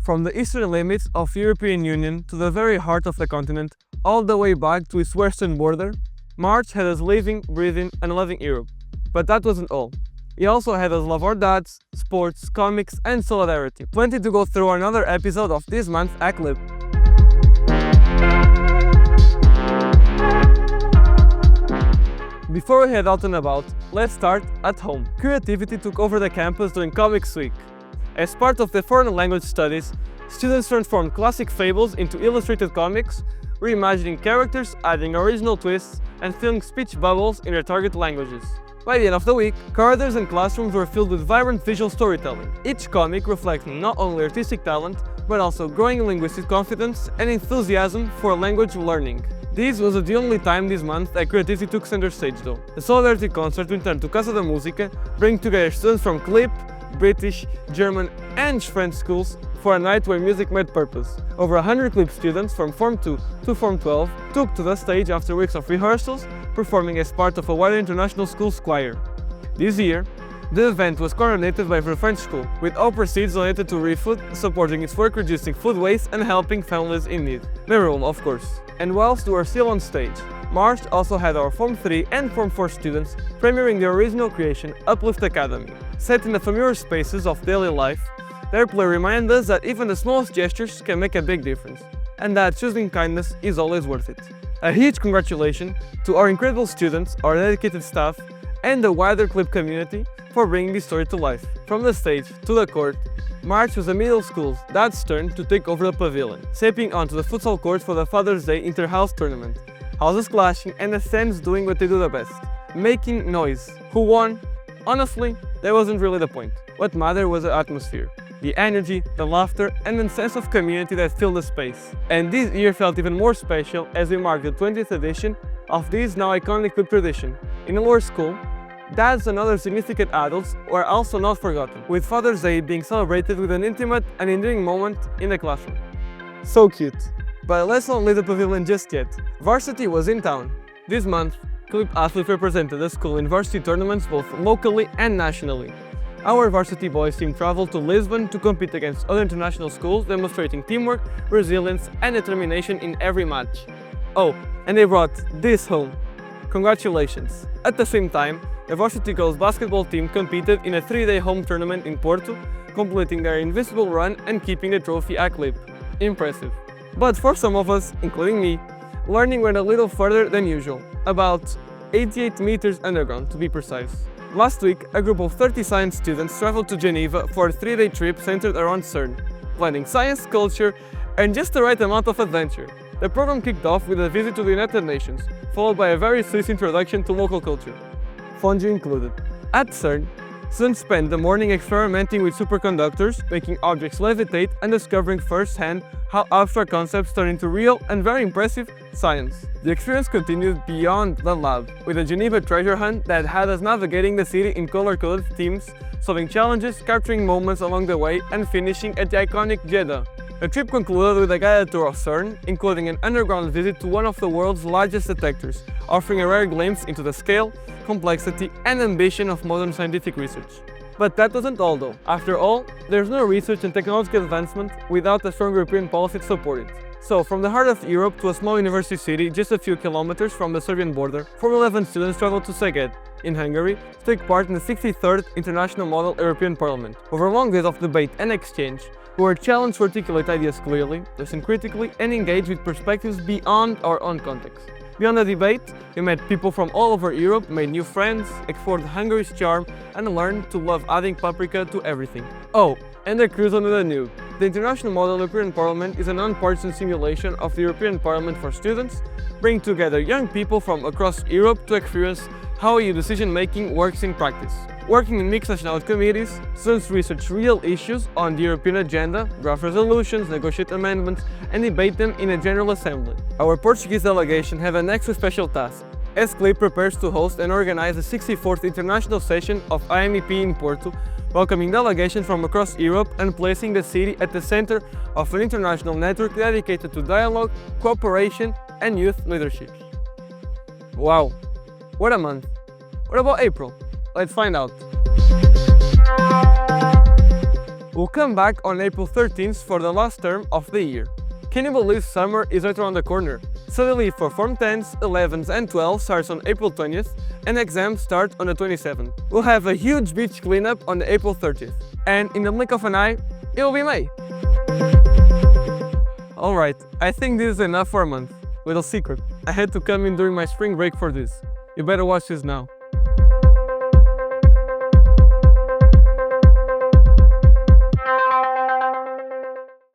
From the eastern limits of European Union to the very heart of the continent, all the way back to its western border, March had us living, breathing and loving Europe. But that wasn't all. He also had us love our dads, sports, comics and solidarity. Plenty to go through another episode of this month's Clip. Before we head out and about, let's start at home. Creativity took over the campus during Comics Week. As part of the foreign language studies, students transformed classic fables into illustrated comics, reimagining characters, adding original twists, and filling speech bubbles in their target languages. By the end of the week, corridors and classrooms were filled with vibrant visual storytelling, each comic reflecting not only artistic talent, but also growing linguistic confidence and enthusiasm for language learning. This wasn't the only time this month that creativity took center stage though. The Solidarity concert returned to Casa da Música, bringing together students from CLIP, British, German and French schools for a night where music met purpose. Over 100 CLIP students from Form 2 to Form 12 took to the stage after weeks of rehearsals, performing as part of a wider international school's choir. This year, the event was coordinated by the French school, with all proceeds donated to ReFood, supporting its work reducing food waste and helping families in need. The rule, of course. And whilst we were still on stage, March also had our Form 3 and Form 4 students premiering their original creation, Uplift Academy. Set in the familiar spaces of daily life, their play reminded us that even the smallest gestures can make a big difference, and that choosing kindness is always worth it. A huge congratulations to our incredible students, our dedicated staff, and the wider CLIP community for bringing this story to life. From the stage to the court, March was the middle school's dad's turn to take over the pavilion, stepping onto the futsal court for the Father's Day Interhouse tournament. Houses clashing and the stands doing what they do the best, making noise. Who won? Honestly, that wasn't really the point. What mattered was the atmosphere, the energy, the laughter and the sense of community that filled the space. And this year felt even more special as we marked the 20th edition of this now iconic CLIP tradition. In our school, dads and other significant adults were also not forgotten, with Father's Day being celebrated with an intimate and endearing moment in the classroom. So cute. But let's not leave the pavilion just yet. Varsity was in town. This month, CLIP athletes represented the school in varsity tournaments both locally and nationally. Our Varsity Boys team traveled to Lisbon to compete against other international schools, demonstrating teamwork, resilience and determination in every match. Oh, and they brought this home. Congratulations! At the same time, the Varsity Girls Basketball Team competed in a 3-day home tournament in Porto, completing their invincible run and keeping the trophy at CLIP. Impressive. But for some of us, including me, learning went a little further than usual, about 88 meters underground to be precise. Last week, a group of 30 science students traveled to Geneva for a 3-day trip centered around CERN, blending science, culture, and just the right amount of adventure. The program kicked off with a visit to the United Nations, followed by a very Swiss introduction to local culture, fondue included. At CERN, students spent the morning experimenting with superconductors, making objects levitate and discovering firsthand how abstract concepts turn into real and very impressive science. The experience continued beyond the lab, with a Geneva treasure hunt that had us navigating the city in color-coded teams, solving challenges, capturing moments along the way, and finishing at the iconic Jeddah. The trip concluded with a guided tour of CERN, including an underground visit to one of the world's largest detectors, offering a rare glimpse into the scale, complexity, and ambition of modern scientific research. But that wasn't all though. After all, there's no research and technological advancement without a strong European policy to support it. So, from the heart of Europe to a small university city just a few kilometers from the Serbian border, Form 11 students traveled to Szeged, in Hungary, to take part in the 63rd International Model European Parliament. Over long days of debate and exchange, we were challenged to articulate ideas clearly, listen critically, and engage with perspectives beyond our own context. Beyond the debate, we met people from all over Europe, made new friends, explored Hungary's charm, and learned to love adding paprika to everything. Oh, and a cruise on the new. The International Model European Parliament is a non-partisan simulation of the European Parliament for students, bringing together young people from across Europe to experience how EU decision-making works in practice. Working in mixed nationality committees, students research real issues on the European agenda, draft resolutions, negotiate amendments, and debate them in a General Assembly. Our Portuguese delegation have an extra special task, as CLIP prepares to host and organize the 64th International Session of IMEP in Porto, welcoming delegations from across Europe and placing the city at the center of an international network dedicated to dialogue, cooperation, and youth leadership. Wow, what a month! What about April? Let's find out. We'll come back on April 13th for the last term of the year. Can you believe summer is right around the corner? Study leave for Form 10s, 11s and 12s starts on April 20th and exams start on the 27th. We'll have a huge beach cleanup on the April 30th. And in the blink of an eye, it will be May. Alright, I think this is enough for a month. Little secret, I had to come in during my spring break for this. You better watch this now.